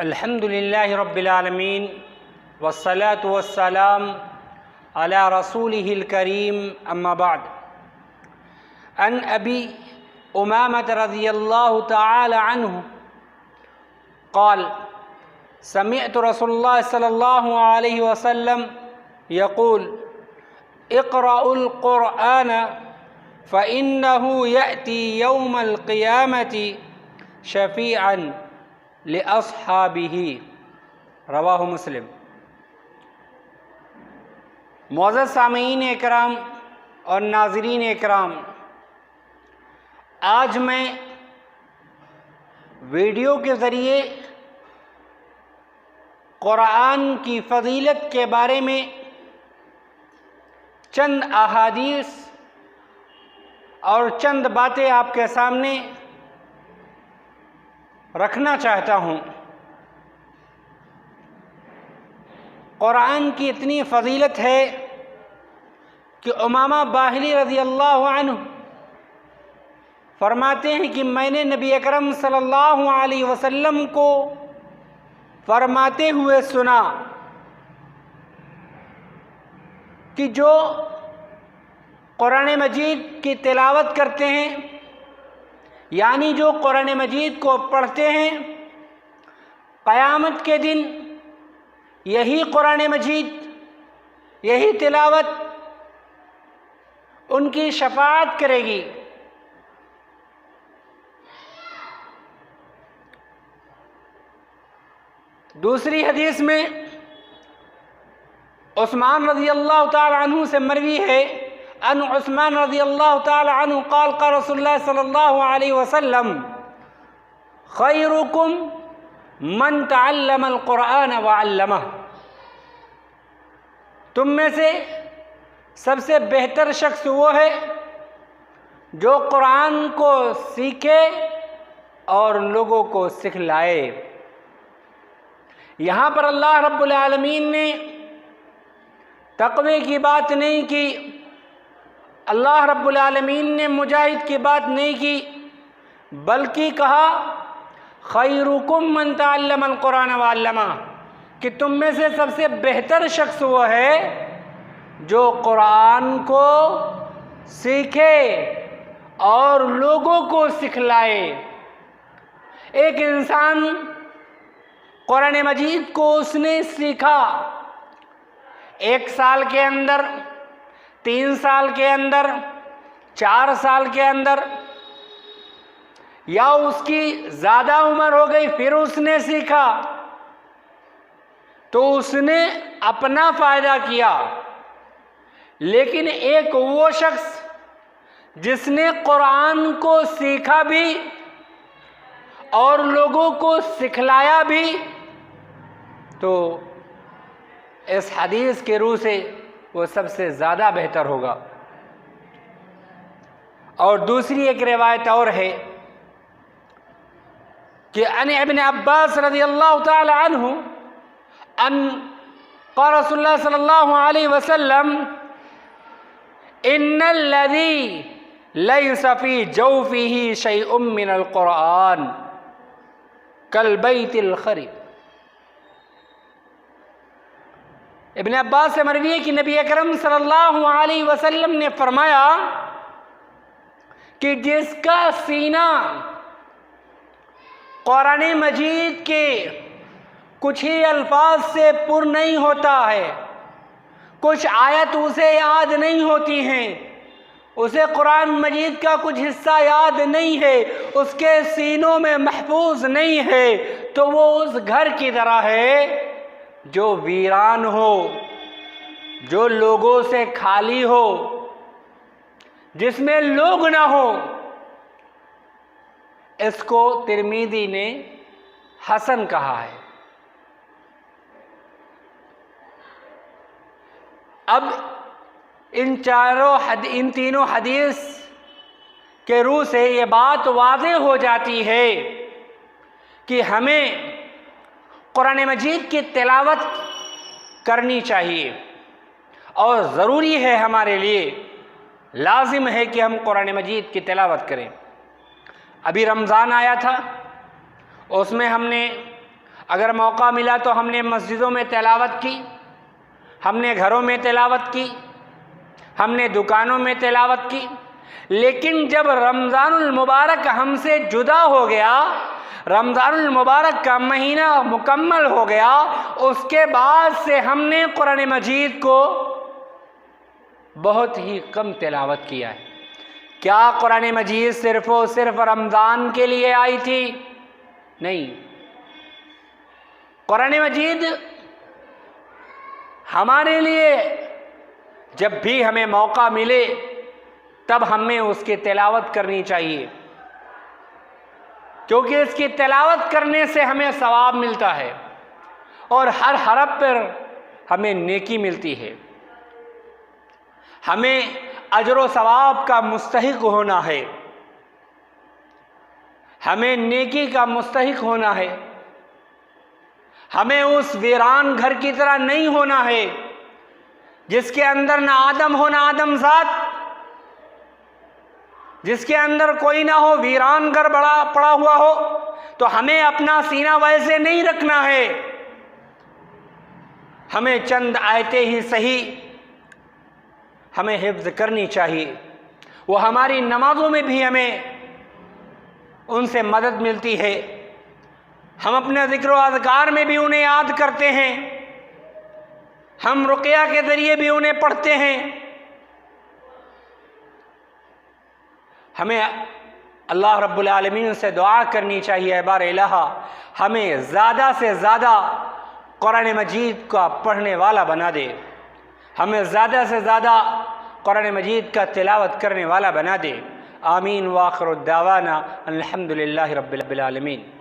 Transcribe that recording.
अल्हम्दुलिल्लाहि रब्बिल आलमीन वस्सलातु वस्सलाम अला रसूलिहिल करीम अम्मा बाद। अन अबी उमामत रज़ियल्लाहु तआला अन्हु क़ाल समिअतु रसूलुल्लाह सल्लल्लाहु अलैहि वसल्लम यक़ूल इक़रउल क़ुरआन फ़इन्नहु यअती यौमल क़ियामति शफ़ीअन लिअस्हाबिही। रवाहु मुस्लिम। मुअज़्ज़ज़ सामीईन इकराम और नाज़रीन इकराम, आज मैं वीडियो के ज़रिए क़ुरआन की फ़ज़ीलत के बारे में चंद अहादीस और चंद बातें आपके सामने रखना चाहता हूँ। क़ुरआन की इतनी फ़ज़ीलत है कि उमामा बाहिली रज़ियल्लाहु अन्हु फरमाते हैं कि मैंने नबी अकरम सल्लल्लाहु अलैहि वसल्लम को फरमाते हुए सुना कि जो क़ुरान मजीद की तिलावत करते हैं, यानी जो क़ुरान मजीद को पढ़ते हैं, क़यामत के दिन यही क़ुरान मजीद, यही तिलावत उनकी शफ़ाअत करेगी। दूसरी हदीस में उस्मान रज़ियल्लाहु ताला अन्हु से मरवी है, अन उस्मान रज़ियल्लाहु ताला अन्हु क़ाल क़ाल रसूलुल्लाह सल्लल्लाहु अलैहि वसल्लम खैरुकुम मन तअल्लमल क़ुरआन व अल्लमह। तुम में से सबसे बेहतर शख्स वो है जो क़ुरआन को सीखे और लोगों को सिखलाए। यहाँ पर अल्लाह रब्बुल आलमीन ने तक़वे की बात नहीं की, अल्लाह रब्बुल आलमीन ने मुजाहिद की बात नहीं की, बल्कि कहा खैरुकुम मन तअल्लमल क़ुरआन व अल्लमह, कि तुम में से सबसे बेहतर शख्स वो है जो क़ुरआन को सीखे और लोगों को सिखलाए। एक इंसान क़ुरान मजीद को उसने सीखा, 1 साल के अंदर, 3 साल के अंदर, 4 साल के अंदर, या उसकी ज़्यादा उम्र हो गई फिर उसने सीखा, तो उसने अपना फ़ायदा किया। लेकिन एक वो शख्स जिसने क़ुरआन को सीखा भी और लोगों को सिखलाया भी, तो इस हदीस के रूह से वो सबसे ज़्यादा बेहतर होगा। और दूसरी एक रिवायत और है कि अन इब्न अब्बास रज़ियल्लाहु ताला अन्हु अन क़ाल रसूलुल्लाह सल्लल्लाहु अलैहि वसल्लम इन्नल्लज़ी लैसा फ़ी जौफ़िही शैउम मिनल क़ुरआन कल बैतिल ख़रीब। इब्न अब्बास से मरवी है कि नबी अकरम सल्लल्लाहु अलैहि वसल्लम ने फरमाया कि जिसका सीना क़ुरान मजीद के कुछ ही अल्फाज से पुर नहीं होता है, कुछ आयत उसे याद नहीं होती हैं, उसे कुरान मजीद का कुछ हिस्सा याद नहीं है, उसके सीनों में महफूज नहीं है, तो वो उस घर की तरह है जो वीरान हो, जो लोगों से खाली हो, जिसमें लोग ना हो। इसको तिर्मिज़ी ने हसन कहा है। अब इन तीनों हदीस के रूह से ये बात वाज़ेह हो जाती है कि हमें क़ुरान मजीद की तिलावत करनी चाहिए और ज़रूरी है, हमारे लिए लाजिम है कि हम क़ुरान मजीद की तिलावत करें। अभी रमज़ान आया था, उसमें हमने अगर मौका मिला तो हमने मस्जिदों में तिलावत की, हमने घरों में तिलावत की, हमने दुकानों में तिलावत की। लेकिन जब रमज़ानुल मुबारक हमसे जुदा हो गया, रमज़ानुल मुबारक का महीना मुकम्मल हो गया, उसके बाद से हमने कुरान मजीद को बहुत ही कम तिलावत किया है। क्या कुरान मजीद सिर्फ़ और सिर्फ रमज़ान के लिए आई थी? नहीं, कुरान मजीद हमारे लिए जब भी हमें मौका मिले तब हमें उसकी तिलावत करनी चाहिए, क्योंकि इसकी तिलावत करने से हमें सवाब मिलता है और हर हरफ पर हमें नेकी मिलती है। हमें अजर व सवाब का मुस्तहिक होना है, हमें नेकी का मुस्तहिक होना है। हमें उस वीरान घर की तरह नहीं होना है जिसके अंदर ना आदम हो ना आदम ज़ात, जिसके अंदर कोई ना हो, वीरान घर बड़ा पड़ा हुआ हो। तो हमें अपना सीना वैसे नहीं रखना है। हमें चंद आयतें ही सही हमें हिफ्ज़ करनी चाहिए। वो हमारी नमाजों में भी हमें उनसे मदद मिलती है। हम अपने ज़िक्र व अज़कार में भी उन्हें याद करते हैं, हम रुक़या के ज़रिए भी उन्हें पढ़ते हैं। हमें अल्लाह रब्बुल आलमीन से दुआ करनी चाहिए, बार इलाहा हमें ज़्यादा से ज़्यादा कुरान मजीद का पढ़ने वाला बना दे, हमें ज़्यादा से ज़्यादा कुरान मजीद का तिलावत करने वाला बना दे। आमीन। व आखिर दावाना अल्हम्दुलिल्लाहि रब्बिल आलमीन।